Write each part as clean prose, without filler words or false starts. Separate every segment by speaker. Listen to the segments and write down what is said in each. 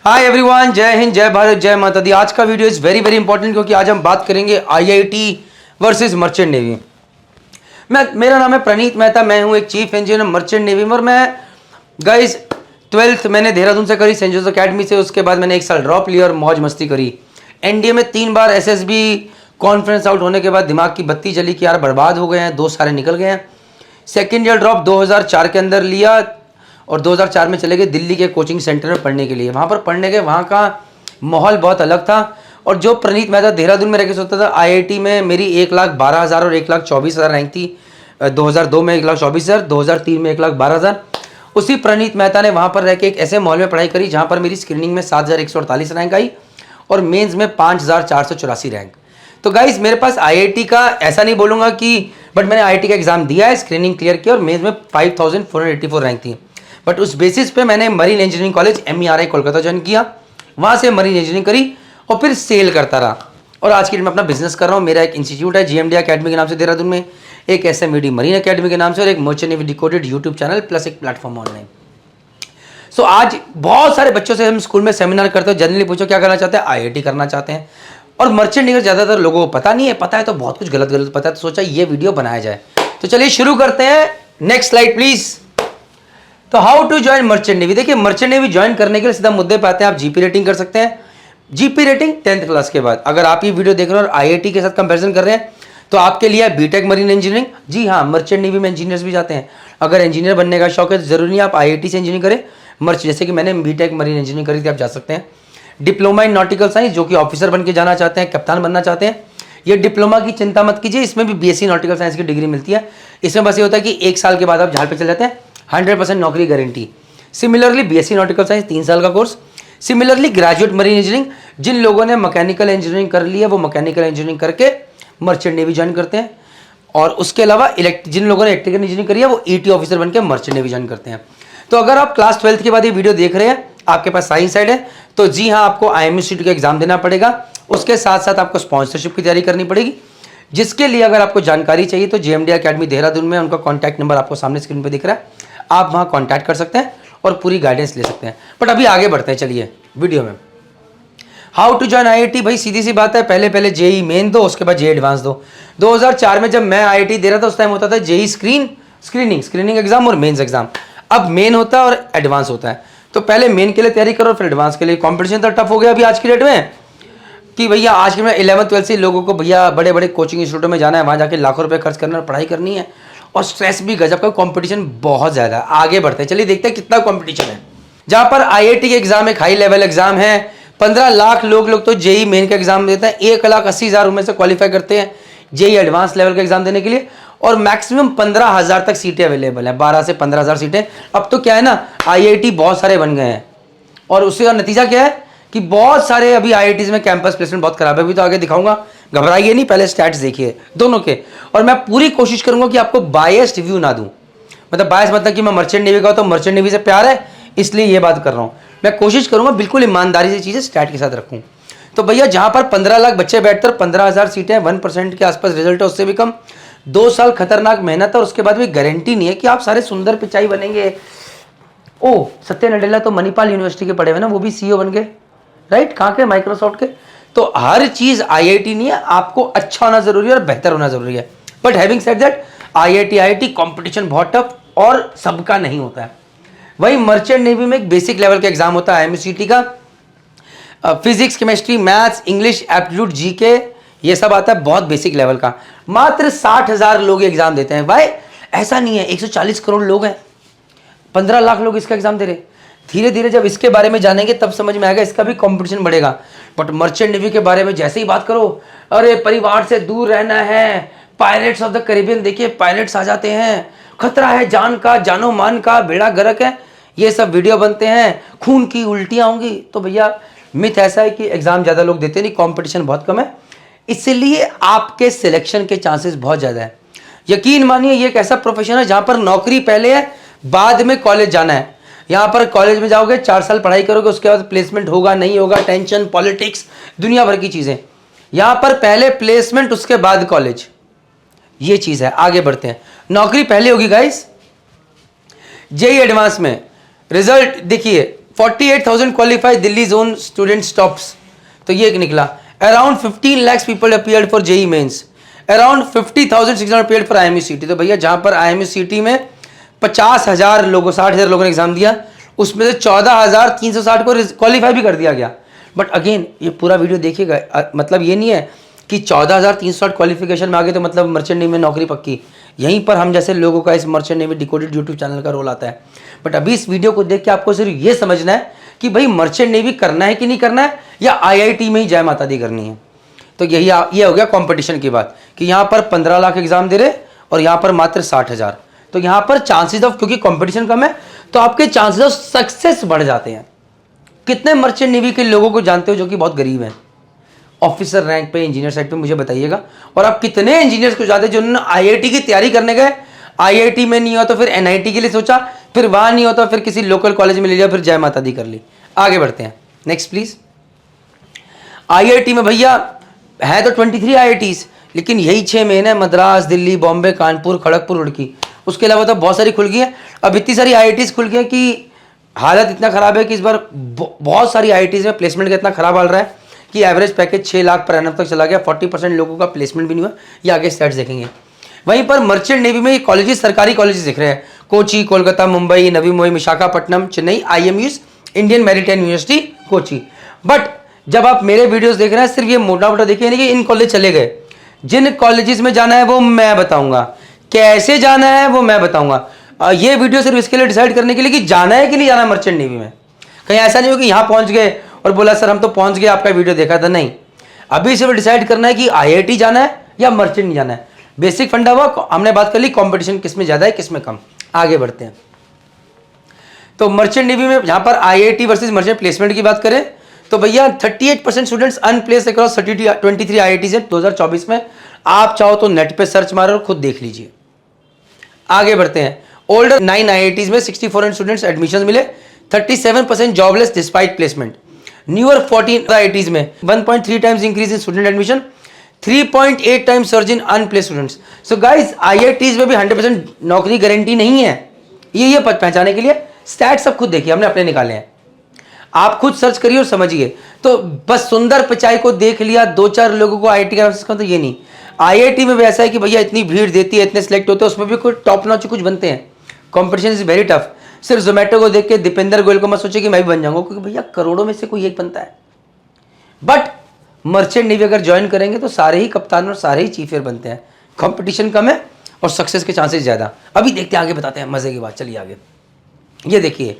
Speaker 1: Hi everyone, जय हिंद, जय भारत, जय माता दी। आज का video is very very important क्योंकि आज हम बात करेंगे आईआईटी वर्सेस मर्चेंट नेवी। मेरा नाम है प्रणीत मेहता, मैं हूं एक चीफ इंजीनियर मर्चेंट नेवी में। और मैं गाइस 12th मैंने देहरादून से करी, सेंट जोसेफ अकेडमी से। उसके बाद मैंने 1 साल ड्रॉप लिया और मौज मस्ती करी। एनडीए में 3 बार एसएसबी कॉन्फ्रेंस आउट होने के बाद दिमाग की बत्ती जली कि यार बर्बाद हो गए हैं, 2 सारे निकल गए हैं। सेकेंड ईयर ड्रॉप 2004 के अंदर लिया और 2004 में चले गए दिल्ली के कोचिंग सेंटर में पढ़ने के लिए। वहाँ पर पढ़ने के वहाँ का माहौल बहुत अलग था। और जो प्रणीत मेहता देहरादून में रह के सोचता था, आईआईटी में मेरी 1,12,000 और 1,24,000 रैंक थी। 2002 में 1,24,000, 2003 में 1,12,000। उसी प्रणीत मेहता ने वहाँ पर रह के एक ऐसे माहौल में पढ़ाई करी जहाँ पर मेरी स्क्रीनिंग में 7,148 रैंक आई और मेंस में 5,484 रैंक। तो गाइज मेरे पास आईआईटी का ऐसा नहीं बोलूँगा कि, बट मैंने आईआईटी का एग्जाम दिया है, स्क्रीनिंग क्लियर किया और मेंस में 5,484 रैंक थी। बट उस बेसिस पे मैंने marine engineering college MERI Kolkata join किया, वहाँ से मरीन इंजीनियरिंग करी और फिर सेल करता रहा। और आज की डेट में अपना बिजनेस कर रहा हूँ। मेरा एक इंस्टीट्यूट है GMD अकेडमी के नाम से देहरादून में, एक SMED मरीन अकेडमी के नाम से और एक merchant navy decoded YouTube channel plus एक प्लेटफॉर्म ऑनलाइन। सो आज बहुत सारे बच्चों से हम स्कूल में सेमिनार करते हैं, जनरली पूछो क्या करना चाहते हैं, आईआईटी करना चाहते हैं। और मर्चेंट नेवी ज़्यादातर लोगों को पता नहीं है, पता है तो बहुत कुछ गलत गलत पता है, तो सोचा ये वीडियो बनाया जाए। तो चलिए शुरू करते हैं। Next slide please. तो how to join merchant navy. देखिए मर्चेंट नेवी ज्वाइन करने के लिए सीधा मुद्दे पे आते हैं। आप जीपी रेटिंग कर सकते हैं। जीपी रेटिंग 10th क्लास के बाद। अगर आप ये वीडियो देख रहे हो और आईआईटी के साथ कंपैरिजन कर रहे हैं तो आपके लिए बीटेक मरीन इंजीनियरिंग। जी हाँ, मर्चेंट नेवी में इंजीनियर्स भी जाते हैं। अगर इंजीनियर बनने का शौक है तो जरूरी नहीं आप आईआईटी से इंजीनियरिंग करें। जैसे कि मैंने बीटेक मरीन इंजीनियरिंग करी थी, आप जा सकते हैं। डिप्लोमा इन नॉटिकल साइंस, जो कि ऑफिसर बन के जाना चाहते हैं, कप्तान बनना चाहते हैं, ये डिप्लोमा की चिंता मत कीजिए, इसमें भी BSc नॉटिकल साइंस की डिग्री मिलती है। इसमें बस ये होता है कि 1 साल के बाद आप जहाज पे चले जाते हैं, 100% नौकरी guarantee. Similarly BSc nautical science 3 साल का course. Similarly graduate marine engineering, जिन लोगों ने मैकेनिकल इंजीनियरिंग कर ली है वो मैकेनिकल इंजीनियरिंग करके मर्चेंट नेवी ज्वाइन करते हैं। और उसके अलावा जिन लोगों ने इलेक्ट्रिकल इंजीनियरिंग करी है वो ET ऑफिसर बन के मर्चेंट नेवी ज्वाइन करते हैं। तो अगर आप क्लास 12th के बाद ये वीडियो देख रहे हैं, आपके पास साइंस साइड है, तो जी हाँ आपको IMU का एग्जाम देना पड़ेगा। उसके साथ साथ आपको स्पॉन्सरशिप की तैयारी करनी पड़ेगी, जिसके लिए अगर आपको जानकारी चाहिए तो GMD अकेडमी देहरादून में उनका कॉन्टैक्ट नंबर आपको सामने स्क्रीन पर दिख रहा है, आप वहाँ कॉन्टैक्ट कर सकते हैं और पूरी गाइडेंस ले सकते हैं। बट अभी आगे बढ़ते हैं, चलिए वीडियो में। How to join IIT. भाई सीधी सी बात है, पहले JEE मेन दो, उसके बाद JEE एडवांस दो। 2004 में जब मैं आईआईटी दे रहा था उस टाइम होता था JEE स्क्रीनिंग एग्जाम और मेंस एग्जाम। अब मेन होता है और एडवांस होता है। तो पहले मेन के लिए तैयारी करो फिर एडवांस के लिए। कंपटीशन तो टफ हो गया अभी आज की डेट में कि भैया आज के में 11th 12th से लोगों को भैया बड़े बड़े कोचिंग इंस्टीट्यूटों में जाना है, वहाँ जाके लाखों रुपए खर्च करना है, पढ़ाई करनी है और स्ट्रेस भी गजब का, कंपटीशन बहुत ज़्यादा है। आगे बढ़ते हैं, चलिए देखते हैं कितना कंपटीशन है। जहाँ पर आईआईटी के एग्जाम एक हाई लेवल एग्जाम है, 15 लाख लोग तो JEE मेन का एग्जाम देते हैं, 1,80,000 में से क्वालिफाई करते हैं JEE एडवांस लेवल का एग्जाम देने के लिए। और मैक्सिमम 15,000 तक सीटें अवेलेबल है, 12 से 15,000 सीटें। अब तो क्या है ना, आईआईटी बहुत सारे बन गए हैं और उसका नतीजा क्या है कि बहुत सारे अभी आईआईटीज में कैंपस प्लेसमेंट बहुत खराब है। अभी तो आगे दिखाऊंगा, घबराइए नहीं, पहले स्टैट्स देखिए दोनों के। और मैं पूरी कोशिश करूंगा कि आपको बायस्ड रिव्यू ना दूं, मतलब बायस मतलब कि मैं मर्चेंट नेवी का तो मर्चेंट नेवी से प्यार है इसलिए ये बात कर रहा हूँ। मैं कोशिश करूंगा बिल्कुल ईमानदारी से चीज़ें स्टैट के साथ रखूँ। तो भैया जहाँ पर 15 लाख बच्चे बैठते हैं, 15,000 सीटें, 1% के आसपास रिजल्ट है, उससे भी कम, 2 साल खतरनाक मेहनत है और उसके बाद भी गारंटी नहीं है कि आप सारे सुंदर पिचाई बनेंगे। ओ सत्य नडेला तो मणिपाल यूनिवर्सिटी के पढ़े हुए ना, वो भी CEO बन गए, राइट? कहाँ के? माइक्रोसॉफ्ट के। तो हर चीज़ आईआईटी नहीं है, आपको अच्छा होना जरूरी है और बेहतर होना जरूरी है। But having said that, IIT competition बहुत टफ और सबका नहीं होता है। वही मर्चेंट नेवी में एक बेसिक लेवल का एग्जाम होता है IMU का, physics, chemistry, maths, English, aptitude, GK, ये सब आता है बहुत बेसिक लेवल का। मात्र 60,000 लोग एग्जाम देते हैं। भाई ऐसा नहीं है, 140 करोड़ लोग हैं, 15 लाख लोग इसका एग्जाम दे रहे। धीरे धीरे जब इसके बारे में जानेंगे तब समझ में आएगा, इसका भी कंपटीशन बढ़ेगा। बट मर्चेंट नेवी के बारे में जैसे ही बात करो, अरे परिवार से दूर रहना है, पायरेट्स ऑफ द कैरिबियन, देखिए पायरेट्स आ जाते हैं, खतरा है जान का, जानो मान का, बेड़ा गर्क है, ये सब वीडियो बनते हैं, खून की उल्टियाँ होंगी। तो भैया मिथ ऐसा है कि एग्जाम ज़्यादा लोग देते नहीं, कंपटीशन बहुत कम है, इसलिए आपके सिलेक्शन के चांसेस बहुत ज़्यादा है। यकीन मानिए ये एक ऐसा प्रोफेशन है जहाँ पर नौकरी पहले है, बाद में कॉलेज जाना है। यहाँ पर कॉलेज में जाओगे, 4 साल पढ़ाई करोगे, उसके बाद प्लेसमेंट होगा नहीं होगा, टेंशन, पॉलिटिक्स, दुनिया भर की चीज़ें। यहाँ पर पहले प्लेसमेंट, उसके बाद कॉलेज, ये चीज़ है। आगे बढ़ते हैं, नौकरी पहले होगी गाइस। JEE एडवांस में रिजल्ट देखिए, 48,000 qualified Delhi zone student stops, तो ये एक निकला। Around 15 lakhs people appeared for JEE mains, around 50,600 appeared for IMUCT। तो भैया जहां पर IMUCT में 50,000 लोगों 60,000 लोगों ने एग्जाम दिया, उसमें से 14,360 को क्वालिफाई भी कर दिया गया। बट अगेन ये पूरा वीडियो देखिएगा, मतलब ये नहीं है कि 14,360 क्वालिफिकेशन में आ गए तो मतलब मर्चेंट नेवी में नौकरी पक्की। यहीं पर हम जैसे लोगों का इस merchant navy decoded YouTube channel का रोल आता है। बट अभी इस वीडियो को देख के आपको सिर्फ ये समझना है कि भाई मर्चेंट नेवी करना है कि नहीं करना है, या IIT में ही जय माता दी करनी है। तो यही ये हो गया कंपटीशन की बात कि यहाँ पर 15 लाख एग्जाम दे रहे और यहाँ पर मात्र 60,000। तो यहाँ पर चांसेस ऑफ, क्योंकि कंपटीशन कम है तो आपके चांसेस ऑफ सक्सेस बढ़ जाते हैं। कितने मर्चेंट नेवी के लोगों को जानते हो जो कि बहुत गरीब हैं, ऑफिसर रैंक पे, इंजीनियर साइड पे, मुझे बताइएगा। और आप कितने इंजीनियर्स को जानते हैं जिन्होंने IIT की तैयारी करने गए, IIT में नहीं हुआ तो फिर NIT के लिए सोचा, फिर वहां नहीं होता फिर किसी लोकल कॉलेज में ले लिया, फिर जय माता दी कर ली। आगे बढ़ते हैं, नेक्स्ट प्लीज। IIT में भैया है तो 23 IITs, लेकिन यही 6 मेन है, मद्रास, दिल्ली, बॉम्बे, कानपुर, खड़गपुर, रुड़की। उसके अलावा तो बहुत सारी खुल गई है। अब इतनी सारी IITs खुल गई है कि हालत इतना खराब है कि इस बार बहुत सारी IITs में प्लेसमेंट का इतना खराब हाल रहा है कि average package 6 lakh per annum तक चला गया। 40% लोगों का प्लेसमेंट भी नहीं हुआ। ये आगे स्टैट्स देखेंगे। वहीं पर मर्चेंट नेवी में ये कॉलेजेस, सरकारी कॉलेजेस दिख रहे हैं, Kochi, Kolkata, Mumbai, Navi Mumbai, Visakhapatnam, Chennai, IMUs, Indian maritime university, Kochi. But जब आप मेरे वीडियोस देख रहे हैं सिर्फ ये मोटा मोटा देखिए नहीं कि इन कॉलेज चले गए। जिन कॉलेजेस में जाना है वो मैं बताऊंगा, कैसे जाना है वो मैं बताऊंगा। ये वीडियो सिर्फ इसके लिए डिसाइड करने के लिए कि जाना है कि नहीं जाना मर्चेंट नेवी में। कहीं ऐसा नहीं हो कि यहाँ पहुंच गए और बोला सर हम तो पहुंच गए, आपका वीडियो देखा था। नहीं, अभी सिर्फ डिसाइड करना है कि IIT जाना है या मर्चेंट नहीं जाना है। बेसिक फंडा हुआ, हमने बात कर ली कंपटीशन किस में ज्यादा है किस में कम। आगे बढ़ते हैं। तो मर्चेंट नेवी में जहां पर IIT वर्सेस मर्चेंट प्लेसमेंट की बात करें तो भैया 38% स्टूडेंट्स अनप्लेस्ड अक्रॉस 23 IITs है 2024 में। आप चाहो तो नेट पे सर्च मारो और खुद देख लीजिए। आगे बढ़ते हैं। ओल्डर 9 IITs में 64 स्टूडेंट्स एडमिशन मिले, 37% jobless despite placement. Newer 14 IITs में 1.3 times increase in student admission, 3.8 times surge in unplaced students. So guys IITs में भी 100% नौकरी गारंटी नहीं है। ये पहचाने के लिए स्टैट्स सब खुद देखिए, हमने अपने निकाले हैं। आप खुद सर्च करिए और समझिए। तो बस सुंदर पिचाई को देख लिया, 2-4 लोगों को IIT का, तो ये नहीं। IIT में भी ऐसा है कि भैया इतनी भीड़ देती है, इतने सिलेक्ट होते हैं, उसमें भी कुछ टॉप नॉच कुछ बनते हैं। Competition is very tough. सिर्फ जोमेटो को देख के दीपेंद्र गोयल को मत सोचे कि मैं भी बन जाऊंगा, क्योंकि भैया करोड़ों में से कोई एक बनता है। बट मर्चेंट नेवी अगर ज्वाइन करेंगे तो सारे ही कप्तान और सारे ही चीफेयर बनते हैं। कंपटीशन कम है और सक्सेस के चांसेस ज्यादा। अभी देखते हैं, आगे बताते हैं मजे की बात। चलिए आगे। ये देखिए,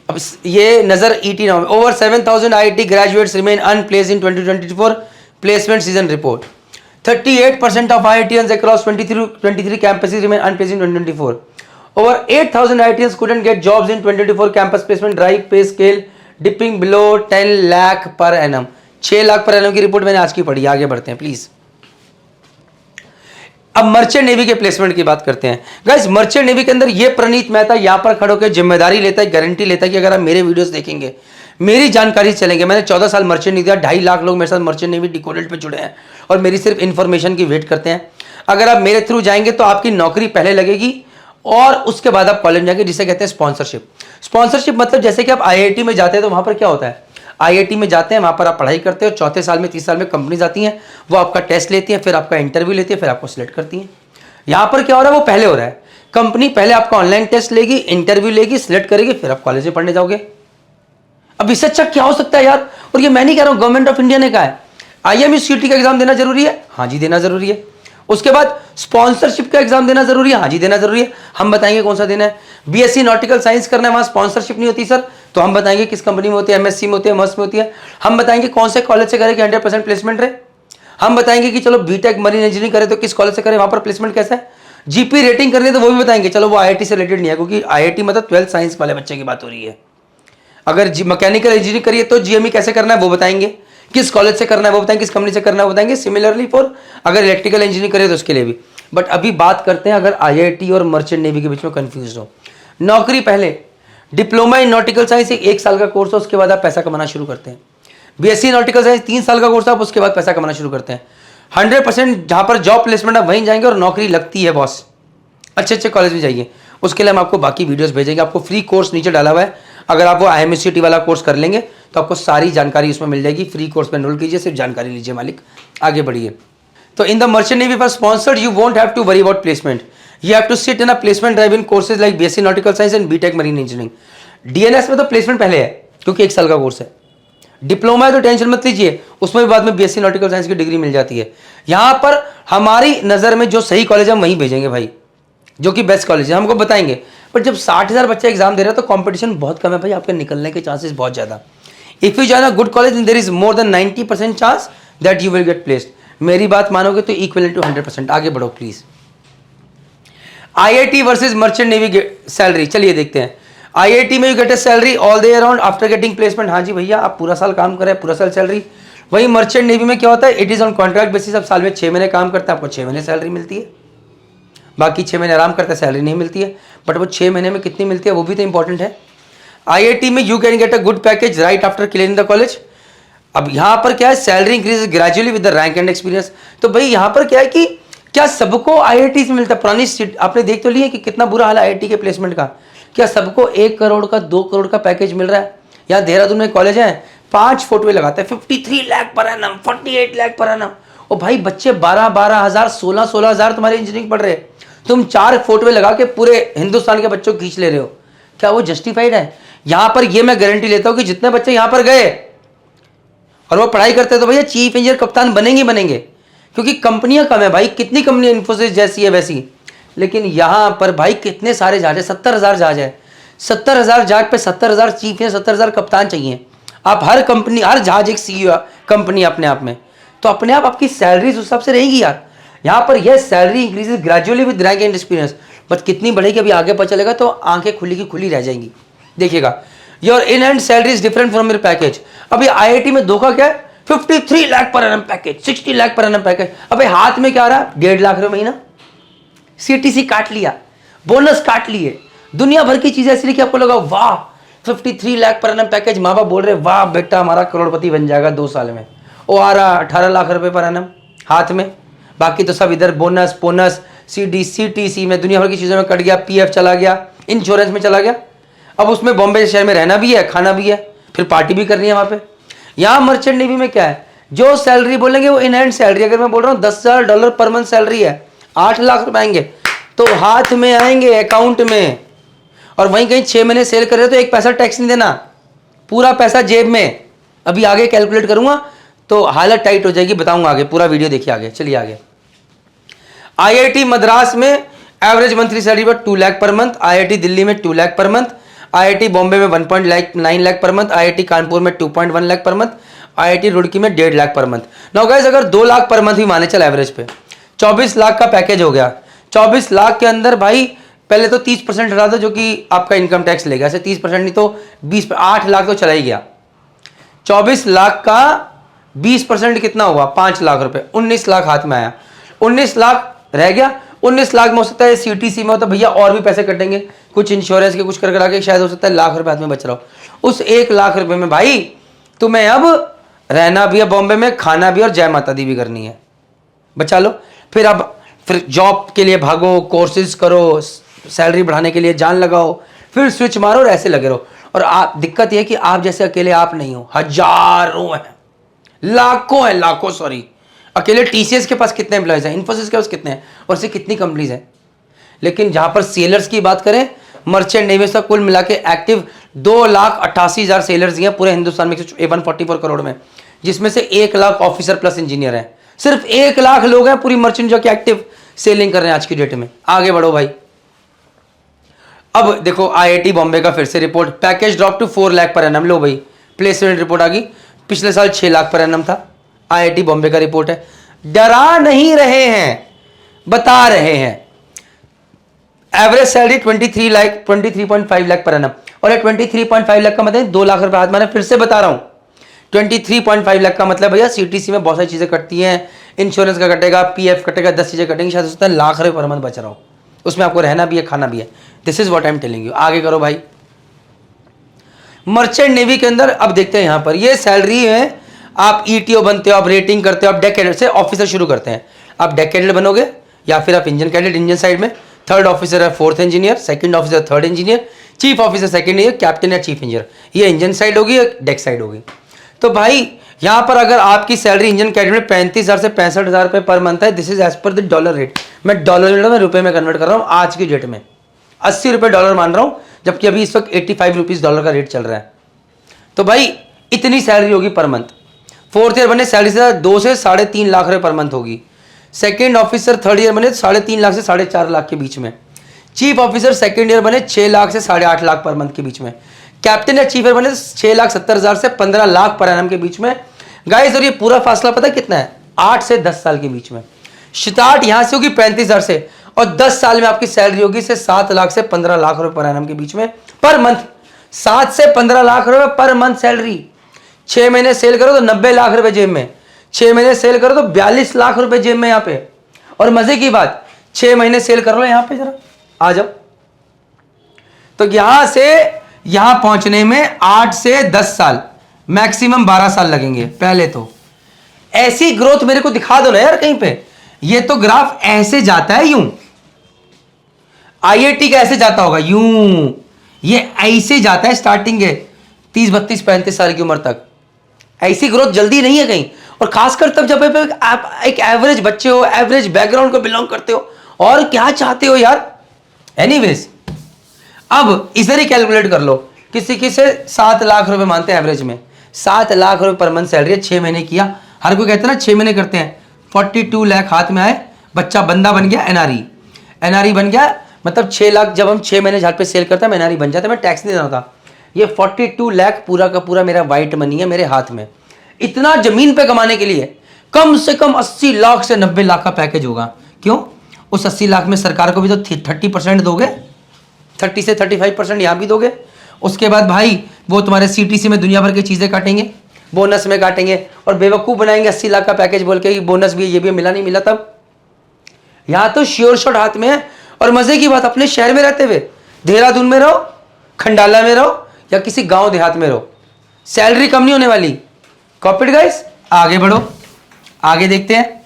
Speaker 1: अब ये नजर ET नाउ में over 7,000 IIT graduates remain unplaced in 2024 placement season report. 38% of IITians across 23 campuses remain unplaced in 2024. Over 8,000 IITians couldn't get jobs in 2024 campus placement drive pay scale dipping below 10 lakh per annum. 6 lakh पर annum की report मैंने आज की पढ़ी। आगे बढ़ते हैं please. अब मर्चेंट नेवी के प्लेसमेंट की बात करते हैं। गाइस मर्चेंट नेवी के अंदर ये प्रणीत मेहता यहां पर खड़े होकर जिम्मेदारी लेता है, गारंटी लेता है कि अगर आप मेरे वीडियोस देखेंगे, मेरी जानकारी चलेंगे। मैंने 14 साल मर्चेंट नेवी दिया, 2.5 लाख लोग मेरे साथ मर्चेंट नेवी डिकोडेड पे जुड़े हैं और मेरी सिर्फ इन्फॉर्मेशन की वेट करते हैं। अगर आप मेरे थ्रू जाएंगे तो आपकी नौकरी पहले लगेगी और उसके बाद आप कॉलेज जाएंगे, जिसे कहते हैं स्पॉन्सरशिप। स्पॉन्सरशिप मतलब जैसे कि आप IIT में जाते हैं तो वहां पर क्या होता है, IIT में जाते हैं, वहां पर आप पढ़ाई करते हो, चौथे साल में 30 साल में कंपनीज आती हैं, वो आपका टेस्ट लेती हैं, फिर आपका इंटरव्यू लेती है, फिर आपको सिलेक्ट करती हैं। यहां पर क्या हो रहा है, वो पहले हो रहा है। कंपनी पहले आपका ऑनलाइन टेस्ट लेगी, इंटरव्यू लेगी, सिलेक्ट करेगी, फिर आप कॉलेज में पढ़ने जाओगे। अब इससे अच्छा क्या हो सकता है यार। और ये मैं नहीं कह रहा हूं, गवर्नमेंट ऑफ इंडिया ने कहा है। IMUCT का एग्जाम देना जरूरी है, हाँ जी देना जरूरी है। उसके बाद स्पॉन्सरशिप का एग्जाम देना जरूरी है, हाँ जी देना जरूरी है। हम बताएंगे कौन सा देना है। BSc नॉटिकल साइंस करना है, वहां स्पॉन्सरशिप नहीं होती सर, तो हम बताएंगे किस कंपनी में होती है, MSc में होती है, मर्स में होती है। हम बताएंगे कौन से कॉलेज से करे कि 100% प्लेसमेंट रहे। हम बताएंगे कि चलो BTech मरीन इंजीनियरिंग करे तो किस कॉलेज से करे, वहां पर प्लेसमेंट कैसा है। GP रेटिंग करनी है तो वो भी बताएंगे, चलो वो IIT से रिलेटेड नहीं है, क्योंकि IIT मतलब 12th साइंस वाले बच्चे की बात हो रही है। अगर मैकेनिकल इंजीनियरिंग करिए तो GME कैसे करना है वो बताएंगे, किस कॉलेज से करना है वो बताएंगे, किस कंपनी से करना है वो बताएंगे। सिमिलरली फॉर अगर इलेक्ट्रिकल इंजीनियरिंग करिए तो उसके लिए भी। बट अभी बात करते हैं अगर IIT और मर्चेंट नेवी के बीच में कंफ्यूज हो। नौकरी पहले, डिप्लोमा इन नॉटिकल साइंस 1 साल का कोर्स है, उसके बाद आप पैसा कमाना शुरू करते हैं। BSc नॉटिकल साइंस 3 साल का कोर्स है, आप उसके बाद पैसा कमाना शुरू करते हैं। 100% जहां पर जॉब प्लेसमेंट आप वहीं जाएंगे और नौकरी लगती है बॉस, अच्छे अच्छे कॉलेज में जाइए। उसके लिए हम आपको बाकी वीडियोस भेजेंगे, आपको फ्री कोर्स नीचे डाला हुआ है, अगर आप वो IMCT वाला कोर्स कर लेंगे तो आपको सारी जानकारी उसमें मिल जाएगी। फ्री कोर्स में एनरोल कीजिए, सिर्फ जानकारी लीजिए मालिक, आगे बढ़िए। तो in the merchant navy for sponsored you won't have to worry about placement, you have to sit in a placement drive in courses like BSc nautical science and BTech marine engineering. DNS में तो placement पहले है क्योंकि 1 साल का course है। Diploma है तो टेंशन मत लीजिए, उसमें भी बाद में BSc नॉटिकल साइंस की डिग्री मिल जाती है। यहाँ पर हमारी नज़र में जो सही कॉलेज है हम वहीं भेजेंगे भाई, जो कि बेस्ट कॉलेज है हमको बताएंगे। पर जब 60,000 बच्चा एग्जाम दे रहा है तो कंपटीशन बहुत कम है भाई, आपके निकलने के चांसेस बहुत ज़्यादा। If you join a good college there is more than 90% chance that you will get placed. मेरी बात मानोगे तो इक्वल टू 100%। आगे बढ़ो please. IIT versus merchant navy salary, चलिए देखते हैं। IIT में you get a salary all the year round after getting placement. हाँ जी भैया, आप पूरा साल काम करें, पूरा साल सैलरी। वहीं मर्चेंट नेवी में क्या होता है, it is on contract basis. आप साल में 6 महीने काम करते हैं, आपको 6 महीने सैलरी मिलती है, बाकी 6 महीने आराम करते हैं, सैलरी नहीं मिलती है। बट वो 6 महीने में कितनी मिलती है वो भी तो इंपॉर्टेंट है। IIT में you can get a good package right after clearing the college. अब यहाँ पर क्या है, salary increase gradually with the rank and experience. तो भाई यहाँ पर क्या है कि क्या सबको IIT से मिलता है? पुरानी सीट आपने देख तो ली है कि कितना बुरा हाल है IIT के प्लेसमेंट का। क्या सबको 1 करोड़ का 2 करोड़ का पैकेज मिल रहा है? यहाँ देहरादून में कॉलेज है, 5 फोटोए लगाते हैं, 53 lakh per annum, 48 lakh per annum. और भाई बच्चे 12 हज़ार 16 हज़ार तुम्हारे इंजीनियरिंग पढ़ रहे हैं, तुम 4 फोटोए लगा के पूरे हिंदुस्तान के बच्चों को खींच ले रहे हो। क्या वो जस्टिफाइड है? यहाँ पर ये मैं गारंटी लेता हूँ कि जितने बच्चे यहाँ पर गए और वो पढ़ाई करते हैं तो भैया चीफ इंजीनियर कप्तान बनेंगे, क्योंकि कंपनियां कम है भाई। कितनी कंपनियां इन्फोसिस जैसी है वैसी, लेकिन यहाँ पर भाई कितने सारे जहाज है, 70,000 जहाज है। 70,000 जहाज पे 70,000 चीफ इंजीनियर, 70,000 कप्तान चाहिए। आप हर कंपनी, हर जहाज एक CEO कंपनी अपने आप में, तो अपने आप आपकी सैलरी उस हिसाब से रहेगी यार। यहाँ पर यह salary increases gradually with rank and experience, but कितनी बढ़ेगी अभी आगे पता चलेगा, तो आंखें खुली की खुली रह जाएंगी। देखिएगा, your in hand salary is different from your package. अभी IIT में धोखा क्या है, 53 lakh per annum package, 60 lakh per annum package. अबे हाथ में क्या आ रहा, 1.5 लाख रुपए महीना, CTC काट लिया, बोनस काट लिए, दुनिया भर की चीजें ऐसी लिखी, आपको लगा वाह 53 लाख पर एनम पैकेज। माँ बाप बोल रहे वाह बेटा हमारा करोड़पति बन जाएगा 2 साल में। वो आ रहा 18 लाख रुपए पर एनम हाथ में, बाकी तो सब इधर बोनस बोनस CTC में दुनिया भर की चीज़ों में कट गया, PF चला गया, इंश्योरेंस में चला गया। अब उसमें बॉम्बे शहर में रहना भी है, खाना भी है, फिर पार्टी भी करनी है वहाँ पे। यहाँ मर्चेंट नेवी में क्या है, जो सैलरी बोलेंगे वो इन हैंड सैलरी। अगर मैं बोल रहा हूँ $10,000 पर मंथ सैलरी है, 8 लाख रुपए आएंगे तो हाथ में आएंगे अकाउंट में। और वहीं कहीं 6 महीने सेल कर रहे हो तो एक पैसा टैक्स नहीं देना, पूरा पैसा जेब में। अभी आगे कैलकुलेट करूंगा तो हालत टाइट हो जाएगी, बताऊंगा आगे, पूरा वीडियो देखिए आगे। चलिए आगे। IIT मद्रास में एवरेज मंथली सैलरी पर 2 lakh per month, IIT Delhi में 2 lakh per month, IIT Bombay में 1.9 lakh per month, IIT Kanpur में 2.1 lakh per month, IIT Roorkee में 1.5 lakh per month. Now guys, अगर 2 लाख पर मंथ भी माने चल एवरेज पे, 24 लाख का पैकेज हो गया। 24 लाख के अंदर भाई पहले तो 30% हटा दो जो कि आपका इनकम टैक्स लेगा, ऐसे 30% नहीं तो 20, 8 लाख तो चला ही गया। 24 लाख का 20% कितना हुआ, 5 लाख रुपए, 19 लाख हाथ में आया। 19 लाख रह गया। 19 लाख में हो सकता है CTC में हो तो भैया और भी पैसे कटेंगे, कुछ इंश्योरेंस के कुछ कर करा के शायद हो सकता है लाख रुपए हाथ में बच रहा हो। उस 1 लाख रुपए में भाई तुम्हें अब रहना भी है बॉम्बे में, खाना भी और जय माता दी भी करनी है, बचा लो। फिर जॉब के लिए भागो, कोर्सेज करो, सैलरी बढ़ाने के लिए जान लगाओ, फिर स्विच मारो और ऐसे लगे रहो। और आप, दिक्कत यह कि आप जैसे अकेले आप नहीं हो, हजारों हैं, लाखों सॉरी। अकेले TCS के पास कितने एम्प्लॉयज हैं, इन्फोसिस के पास कितने हैं, और से कितनी कंपनीज हैं। लेकिन जहां पर सेलर्स की बात करें, मर्चेंट नेवी से कुल मिला के एक्टिव 2,88,000 सेलर्स हैं पूरे हिंदुस्तान में, 144 करोड़ में, जिसमें से 1 लाख ऑफिसर प्लस इंजीनियर हैं। सिर्फ 1 लाख लोग हैं पूरी मर्चेंट जो कि एक्टिव सेलिंग कर रहे हैं आज की डेट में। आगे बढ़ो भाई। अब देखो IIT बॉम्बे का फिर से report, package drop to 4 lakh per annum. लो भाई, प्लेसमेंट रिपोर्ट आ गई, पिछले साल 6 लाख पर एनम था। IIT बॉम्बे का रिपोर्ट है, डरा नहीं रहे हैं, बता रहे हैं। Average salary 23.5 lakh per annum. और 23.5 लाख का मतलब 2 लाख रुपए हाथ में। फिर से बता रहा हूं, 23.5 लाख का मतलब भैया CTC में बहुत सारी चीजें कटती हैं, इंश्योरेंस का कटेगा, PF कटेगा, 10 चीजें कटेंगी, शायद उसमें लाख रुपए पर मंथ बच रहा हो, उसमें आपको रहना भी है, खाना भी है। This is what I am telling you. आगे करो भाई। मर्चेंट नेवी के अंदर अब देखते हैं, यहां पर ये सैलरी है, आप ETO बनते हो, आप रेटिंग करते हो, आप डेक कैडेट से ऑफिसर शुरू करते हैं। आप डेक कैडेट बनोगे या फिर आप इंजन कैडेट, इंजन साइड में थर्ड ऑफिसर है fourth engineer, second officer third engineer, chief officer second engineer, captain या चीफ इंजीनियर। ये इंजन साइड होगी, डेक साइड होगी। तो भाई यहाँ पर अगर आपकी सैलरी इंजन कैटेगरी में 35,000 से 65,000 रुपये पर मंथ है, this is as per the dollar rate. मैं डॉलर में रुपए में कन्वर्ट कर रहा हूँ आज की डेट में, 80 रुपये डॉलर मान रहा हूँ, जबकि अभी इस वक्त 85 रुपीज़ डॉलर का रेट चल रहा है। तो भाई इतनी सैलरी होगी पर मंथ। फोर्थ ईयर बने सैलरी से 2 से 3.5 लाख रुपये पर मंथ होगी। सेकेंड ऑफिसर थर्ड ईयर बने 3.5 लाख से 4.5 लाख के बीच में। चीफ ऑफिसर सेकेंड ईयर बने 6 लाख से 8.5 लाख पर मंथ के बीच में। कैप्टन या चीफ ईयर बने 6,70,000 से 15 लाख पर एनम के बीच में। गाइस और ये पूरा फासला पता है कितना है? 8 से 10 साल के बीच में। स्टार्ट यहां से होगी 35,000 से, और 10 साल में आपकी सैलरी होगी से 7 लाख से 15 लाख रुपए पर एनम के बीच में पर मंथ। 7 से 15 लाख रुपए पर मंथ सैलरी। 6 महीने सेल करो तो 90 लाख रुपए जेब में, 6 महीने सेल करो तो 42 लाख रुपए जेब में यहाँ पे। और मजे की बात, 6 महीने सेल कर लो यहाँ पे, जरा आ जाओ। तो यहां से यहां पहुंचने में 8 से 10 साल, मैक्सिमम 12 साल लगेंगे। पहले तो ऐसी ग्रोथ मेरे को दिखा दो ना यार कहीं पे। ये तो ग्राफ ऐसे जाता है यूं, आईआईटी का ऐसे जाता होगा यूं, ये ऐसे जाता है स्टार्टिंग के 30, 32, 35 साल की उम्र तक। ऐसी ग्रोथ जल्दी नहीं है कहीं, और खासकर तब जब आप एक एवरेज बच्चे हो, एवरेज बैकग्राउंड को बिलोंग करते हो, और क्या चाहते हो यार। एनीवेज अब इधर ही कैलकुलेट कर लो, किसी से 7 लाख रुपए मानते हैं एवरेज में, 7 लाख रुपए पर मंथ सैलरी है, 6 महीने किया। हर कोई कहते हैं ना 6 महीने करते हैं, 42 लाख हाथ में आए, बच्चा बंदा बन गया, एनआरई बन गया, मतलब 6 लाख जब हम 6 महीने झाट पे सेल करते हैं एनआरई बन जाता है, मैं टैक्स नहीं देना था। ये 42 लाख पूरा का पूरा मेरा वाइट मनी है मेरे हाथ में। इतना जमीन पे कमाने के लिए कम से कम 80 लाख से 90 लाख का पैकेज होगा। क्यों? उस 80 लाख में सरकार को भी तो 30% दोगे, 30 से 35% यहाँ भी दोगे। उसके बाद भाई वो तुम्हारे सीटीसी में दुनिया भर की चीज़ें काटेंगे, बोनस में काटेंगे, और बेवकूफ़ बनाएंगे 80 लाख का पैकेज बोल के बोनस भी ये भी मिला नहीं मिला। तब यहाँ तो श्योर शॉट हाथ में है। और मज़े की बात, अपने शहर में रहते हुए, देहरादून में रहो, खंडाला में रहो, या किसी गांव देहात में रहो, सैलरी कम नहीं होने वाली। कॉपीड गाइस, आगे बढ़ो, आगे देखते हैं।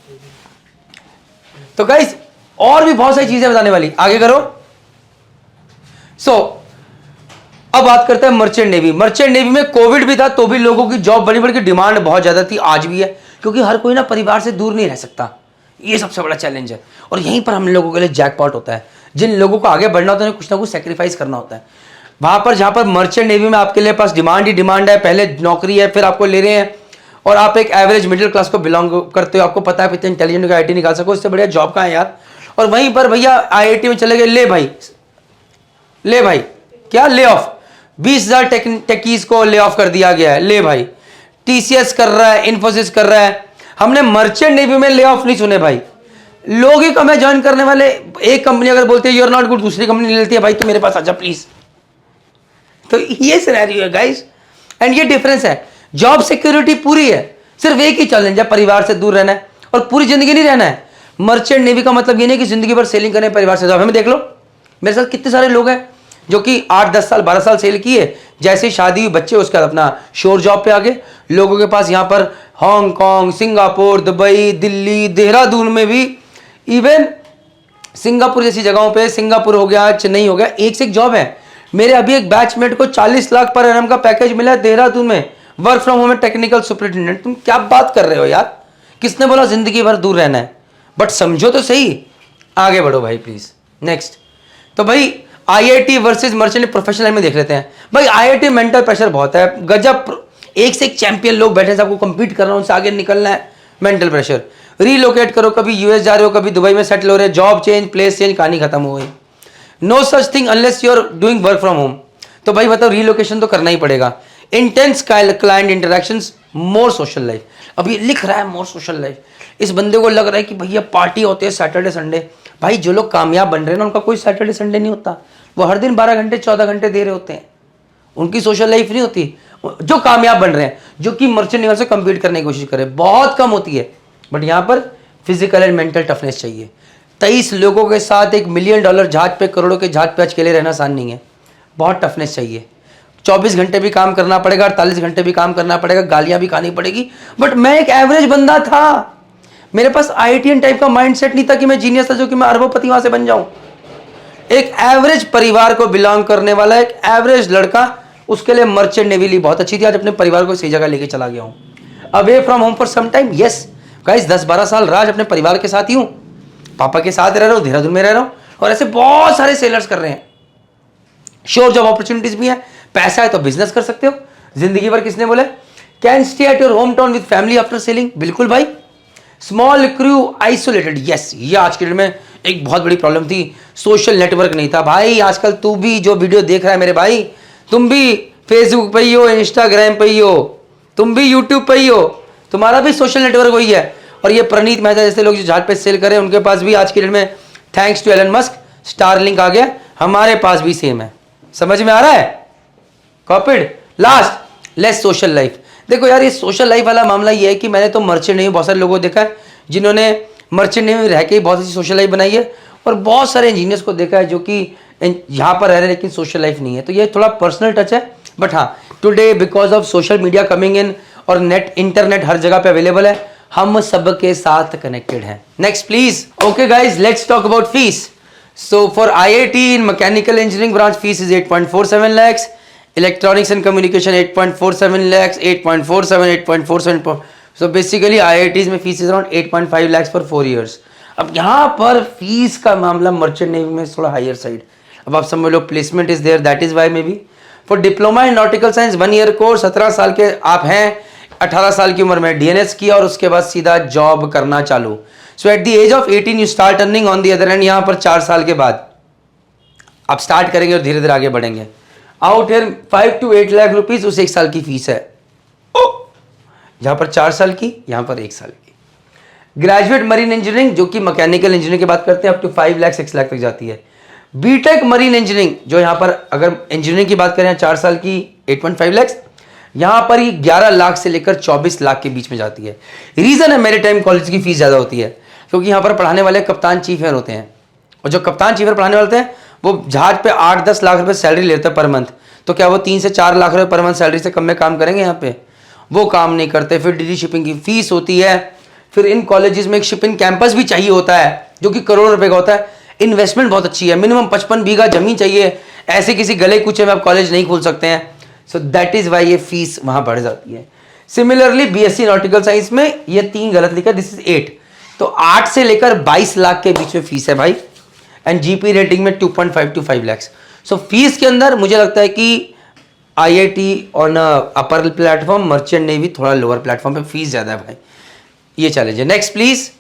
Speaker 1: तो गाइस और भी बहुत सारी चीजें बताने वाली, आगे करो। अब बात करते हैं मर्चेंट नेवी। मर्चेंट नेवी में कोविड भी था तो भी लोगों की जॉब बड़ी बड़ी डिमांड बहुत ज्यादा थी, आज भी है, क्योंकि हर कोई ना परिवार से दूर नहीं रह सकता। ये सबसे बड़ा चैलेंज है, और यहीं पर हम लोगों के लिए जैकपॉट होता है। जिन लोगों को आगे बढ़ना होता है कुछ ना कुछ सेक्रीफाइस करना होता है। वहां पर जहां पर मर्चेंट नेवी में आपके लिए पास डिमांड ही डिमांड है, पहले नौकरी है, फिर आपको ले रहे हैं, और आप एक एवरेज मिडिल क्लास को बिलोंग करते हो, आपको पता है इतने इंटेलिजेंट का आईटी निकाल सको, इससे बढ़िया जॉब कहाँ है यार। और वहीं पर भैया आईआईटी में चले गए, ले भाई क्या ले ऑफ, 20,000 टेकीज को ले ऑफ कर दिया गया है। ले भाई, टीसीएस कर रहा है, इन्फोसिस कर रहा है। हमने मर्चेंट नेवी में ले ऑफ नहीं सुने भाई। लोग ही कम है ज्वाइन करने वाले। एक कंपनी अगर बोलते हैं यू आर नॉट गुड, दूसरी कंपनी ले लेती है, भाई तो मेरे पास आजा प्लीज। तो ये सिनेरियो है गाइस, एंड ये डिफरेंस है। जॉब सिक्योरिटी पूरी है, सिर्फ एक ही चैलेंज है, परिवार से दूर रहना है, और पूरी जिंदगी नहीं रहना है। मर्चेंट नेवी का मतलब ये नहीं कि जिंदगी भर सेलिंग करने, परिवार से। हमें देख लो, मेरे साथ कितने सारे लोग हैं जो कि 8, 10 साल, 12 साल सेल किए, जैसे शादी हुई, बच्चे, उसके बाद अपना शोर जॉब पे आ गए। लोगों के पास यहाँ पर Hong Kong, Singapore, Dubai, Delhi, Dehradun में भी, इवन सिंगापुर जैसी जगहों पे, सिंगापुर हो गया, चेन्नई हो गया, एक से एक जॉब है। मेरे अभी एक बैचमेट को 40 लाख पर एनम का पैकेज मिला है देहरादून में, वर्क फ्रॉम होम में, टेक्निकल सुपरिटेंडेंट। तुम क्या बात कर रहे हो यार, किसने बोला जिंदगी भर दूर रहना है? बट समझो तो सही, आगे बढ़ो भाई प्लीज। नेक्स्ट, तो भाई आईआईटी वर्सेस मर्चेंट प्रोफेशनल में देख लेते हैं। भाई आईआईटी मेंटल प्रेशर बहुत है, गजब, एक से एक चैंपियन लोग बैठे हैं, सबको कंपीट करना है, उनसे आगे निकलना है। मेंटल प्रेशर, रीलोकेट करो, कभी यूएस जा रहे हो, कभी दुबई में सेटल हो रहे, जॉब चेंज, प्लेस चेंज, कहानी खत्म हो गई। No such thing unless you are doing work from home. तो भाई बताओ, रीलोकेशन तो करना ही पड़ेगा। Intense client interactions, more social life. अब ये लिख रहा है मोर सोशल लाइफ, इस बंदे को लग रहा है कि भैया पार्टी होती है सैटरडे संडे। भाई जो लोग कामयाब बन रहे हैं ना, उनका कोई सैटरडे संडे नहीं होता, वो हर दिन 12 घंटे 14 घंटे दे रहे होते हैं, उनकी सोशल लाइफ नहीं होती। जो कामयाब बन रहे हैं, जो कि मर्चेंट नेवी से कम्पीट करने की कोशिश करें, बहुत कम होती है। बट यहाँ पर फिजिकल एंड मेंटल टफनेस चाहिए। 23 लोगों के साथ $1 मिलियन जहाज पे, करोड़ों के जहाज पे अकेले रहना आसान नहीं है, बहुत टफनेस चाहिए। 24 घंटे भी काम करना पड़ेगा, 48 घंटे भी काम करना पड़ेगा, गालियां भी खानी पड़ेगी। बट मैं एक एवरेज बंदा था, मेरे पास आईआईटीएन टाइप का माइंडसेट नहीं था कि मैं जीनियस था, जो कि मैं अरबोपति वहां से बन जाऊं। एक एवरेज परिवार को बिलोंग करने वाला एक एवरेज लड़का, उसके लिए मर्चेंट नेवी बहुत अच्छी थी। आज अपने परिवार को सही जगह लेके चला गया हूं। Away from home for some time, yes guys, 10-12 साल राज अपने परिवार के साथ ही हूं, पापा के साथ रह रहा हूं, देहरादून में रह रहा हूं, और ऐसे बहुत सारे सेलर्स कर रहे हैं। श्योर जॉब अपॉर्चुनिटीज भी है, पैसा है तो बिजनेस कर सकते हो। जिंदगी भर किसने बोला can stay at your home town with family after selling, बिल्कुल भाई। स्मॉल क्रू आइसोलेटेड, यस, ये आज के डेट में एक बहुत बड़ी प्रॉब्लम थी। सोशल नेटवर्क नहीं था भाई। आजकल तू भी जो वीडियो देख रहा है मेरे भाई, तुम भी फेसबुक पे ही हो, इंस्टाग्राम पे ही हो, तुम भी यूट्यूब पे ही हो, तुम्हारा भी सोशल नेटवर्क वही है। और ये प्रणीत मेहता जैसे लोग जो जहाज पे सेल कर रहे हैं, उनके पास भी आज के डेट में thanks to Elon Musk Starlink आ गया, हमारे पास भी सेम है। समझ में आ रहा है? Copied. Last, less social life. देखो यार, ये सोशल लाइफ वाला मामला ये है कि मैंने तो मर्चेंट नेवी बहुत सारे लोगों को देखा है जिन्होंने मर्चेंट नेवी में रह के बहुत अच्छी सोशल लाइफ बनाई है, और बहुत सारे इंजीनियर्स को देखा है जो कि यहाँ पर रह रहे हैं लेकिन सोशल लाइफ नहीं है। तो ये थोड़ा पर्सनल टच है, बट हाँ, today because of social media coming in और नेट इंटरनेट हर जगह पे अवेलेबल है, हम सबके साथ कनेक्टेड हैं। Next please. Okay guys, let's talk about fees. So for IIT in mechanical engineering branch fees is 8.47 lakhs, electronics and communication 8.47 lakhs, 8.47. So basically IITs में fees around 8.5 lakhs for 4 years. अब यहाँ पर fees का मामला merchant navy में थोड़ा higher side. अब आप समझ लो placement is there, that is why maybe for diploma in nautical science 1 year course, 17 साल के आप हैं, 18 साल की उम्र में DNS किया और उसके बाद सीधा जॉब करना चालू। So at the age of 18 you start earning on the other end. यहाँ पर 4 साल के बाद आप स्टार्ट करेंगे और धीरे धीरे आगे बढ़ेंगे। Out here 5 to 8 lakh rupees उस 1 साल की फीस है, जहां पर 4 साल की, यहां पर 1 साल की। ग्रेजुएट मरीन इंजीनियरिंग जो कि मैकेनिकल इंजीनियरिंग की बात करते हैं, अप टू 5 लाख 6 लाख तक जाती है। बीटेक मरीन इंजीनियरिंग जो यहां पर अगर इंजीनियरिंग की बात करें 4 साल की 8.5 लाख, यहां पर ही 11 लाख से लेकर 24 लाख के बीच में जाती है। रीजन है मेरे टाइम कॉलेज की फीस ज्यादा होती है क्योंकि यहाँ पर पढ़ाने वाले कप्तान चीफ एयर होते हैं, और जो कप्तान चीफ एयर पढ़ाने वाले होते हैं वो जहाज पे 8-10 लाख रुपए सैलरी लेते हैं पर मंथ। तो क्या वो 3 से 4 लाख रुपए पर मंथ सैलरी से कम में काम करेंगे? यहाँ पे वो काम नहीं करते। फिर डेली शिपिंग की फीस होती है, फिर इन कॉलेजेस में एक शिपिंग कैंपस भी चाहिए होता है जो कि करोड़ों रुपए का होता है। इन्वेस्टमेंट बहुत अच्छी है, मिनिमम 55 बीघा जमीन चाहिए, ऐसे किसी गले कुचे में आप कॉलेज नहीं खोल सकते हैं। सो दैट इज वाई ये फीस वहां बढ़ जाती है। सिमिलरली BSc नॉटिकल साइंस में ये 3 गलत लिखा, दिस इज 8, तो 8 से लेकर 22 लाख के बीच में फीस है भाई, एंड GP रेटिंग में 2.5 to 5 lakhs। सो फीस के अंदर मुझे लगता है कि IIT on upper platform, merchant navy थोड़ा लोअर प्लेटफॉर्म पे फीस ज्यादा है भाई, ये चैलेंज है। Next please.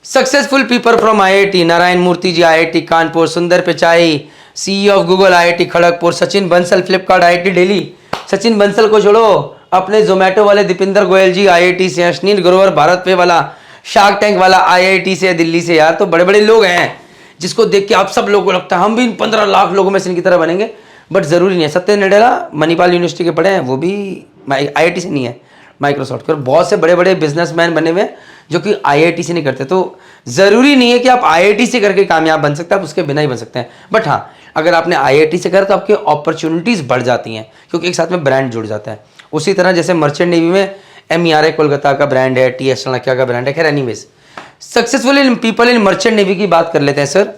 Speaker 1: Successful people from IIT, Narayan Murthy ji IIT Kanpur, Sundar Pichai CEO of Google IIT Kharagpur, Sachin Bansal Flipkart IIT Delhi. Sachin Bansal को छोड़ो, अपने जोमेटो वाले दीपिंदर गोयल जी IIT से, अश्नील ग्रोवर भारत पे वाला, शार्क टैंक वाला IIT से, दिल्ली से। यार तो बड़े बड़े लोग हैं जिसको देख के आप सब लोगों को लगता है हम भी इन 15 लाख लोगों में से इनकी तरह बनेंगे, बट जरूरी नहीं है। सत्य नडेला मणिपाल यूनिवर्सिटी के पढ़े हैं, वो भी IIT से नहीं है, माइक्रोसॉफ्ट के। और बहुत से बड़े बड़े बिजनेसमैन बने हुए हैं जो कि IIT से नहीं करते। तो जरूरी नहीं है कि आप IIT से करके कामयाब बन सकते हैं, आप उसके बिना ही बन सकते हैं। बट हाँ, अगर आपने IIT से करा तो आपके अपॉर्चुनिटीज बढ़ जाती हैं क्योंकि एक साथ में ब्रांड जुड़ जाता है। उसी तरह जैसे मर्चेंट नेवी में MERA कोलकाता का ब्रांड है, TS चाणक्य का ब्रांड है। खैर anyways, successful in people in merchant navy की बात कर लेते हैं सर।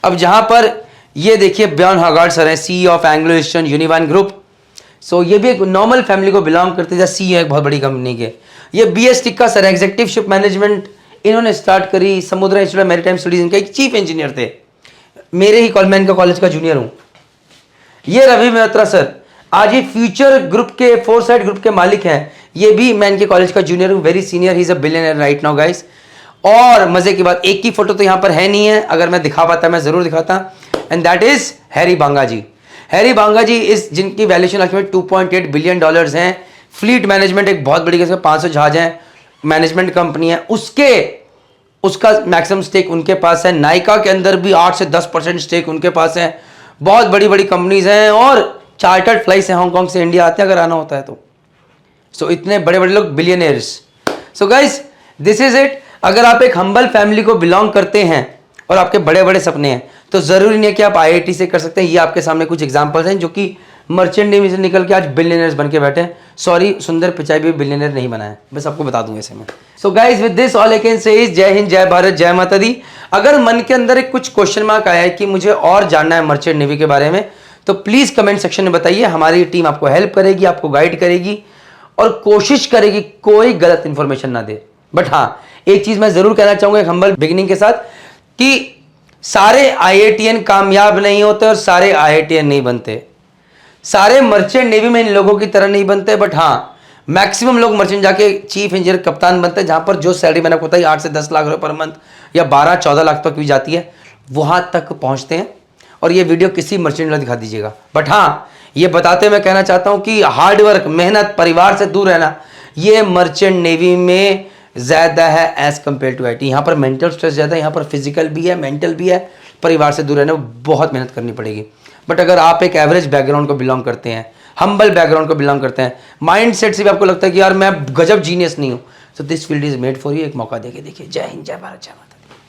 Speaker 1: अब जहां पर ये देखिए ब्यॉन हॉगार्ड सर है, CEO of Anglo Eastern Univan group. So ये भी एक नॉर्मल फैमिली को बिलोंग करते हैं, CEO है एक बहुत बड़ी कंपनी के। ये BS tikka sir, executive ship management इन्होंने स्टार्ट करी, समुद्र इंस्टीट्यूट ऑफ मैरीटाइम स्टडीज इनके एक चीफ इंजीनियर थे, मेरे ही कॉलेज का कॉलेज का जूनियर हूं। ये रवि मेहत्रा सर आज ये फ्यूचर ग्रुप के, फोरसाइट ग्रुप के मालिक हैं, ये भी मैं इनके कॉलेज का जूनियर हूं, very senior, he is a billionaire right now guys. और मजे की बात, एक की फोटो तो यहां पर है नहीं है, अगर मैं दिखा पाता मैं जरूर दिखाता, and that is Harry Banga ji. Harry Banga ji इस जिनकी वैल्यूएशन अल्टीमेट $2.8 बिलियन हैं। फ्लीट मैनेजमेंट एक बहुत बड़ी, 500 जहाज हैं, मैनेजमेंट कंपनी है, उसका मैक्सिमम स्टेक उनके पास है। नाइका के अंदर भी 8 से 10% स्टेक उनके पास है। बहुत बड़ी बड़ी कंपनीज हैं और चार्टर्ड फ्लाइट्स हैं, हांगकांग से इंडिया आते हैं अगर आना होता है तो। सो इतने बड़े बड़े लोग billionaires. So guys this is it. अगर आप एक हम्बल फैमिली को बिलोंग करते हैं और आपके बड़े बड़े सपने हैं तो जरूरी नहीं है कि आप IIT से कर सकते हैं। ये आपके सामने कुछ एग्जांपल्स हैं जो कि मर्चेंट नेवी से निकल के आज बिलियनर्स बन के बैठे हैं। सॉरी, सुंदर पिचाई भी बिलियनर नहीं बना है, बस आपको बता दूं ऐसे में। So guys with this all I can say is जय हिंद, जय भारत, जय माता दी। अगर मन के अंदर एक कुछ क्वेश्चन मार्क आया है कि मुझे और जानना है मर्चेंट नेवी के बारे में, तो प्लीज कमेंट सेक्शन में बताइए। हमारी टीम आपको हेल्प करेगी, आपको गाइड करेगी और कोशिश करेगी कोई गलत इंफॉर्मेशन ना दे। बट हाँ, एक चीज मैं जरूर कहना चाहूंगा एक हम्बल बिगिनिंग के साथ कि सारे आईआईटीएन कामयाब नहीं होते और सारे आईआईटीएन नहीं बनते, सारे मर्चेंट नेवी में इन लोगों की तरह नहीं बनते। बट हाँ, मैक्सिमम लोग मर्चेंट जाके चीफ इंजीनियर कप्तान बनते हैं, जहां पर जो सैलरी मैंने आपको बताई 8 से 10 लाख रुपए पर मंथ या 12-14 लाख तक भी जाती है, वहां तक पहुंचते हैं। और ये वीडियो किसी मर्चेंट में दिखा दीजिएगा। बट हाँ, ये बताते मैं कहना चाहता हूं कि हार्डवर्क, मेहनत, परिवार से दूर रहना, ये मर्चेंट नेवी में ज्यादा है एज कंपेयर टू आईटी। यहाँ पर मेंटल स्ट्रेस ज्यादा है, यहाँ पर फिजिकल भी है, मेंटल भी है। परिवार से दूर रहने में बहुत मेहनत करनी पड़ेगी। बट अगर आप एक एवरेज बैकग्राउंड को बिलोंग करते हैं, हम्बल बैकग्राउंड को बिलोंग करते हैं, माइंड सेट से भी आपको लगता है कि यार मैं गजब जीनियस नहीं हूँ, तो this field is made for you. एक मौका देके देखिए। जय हिंद, जय भारत, जय माता।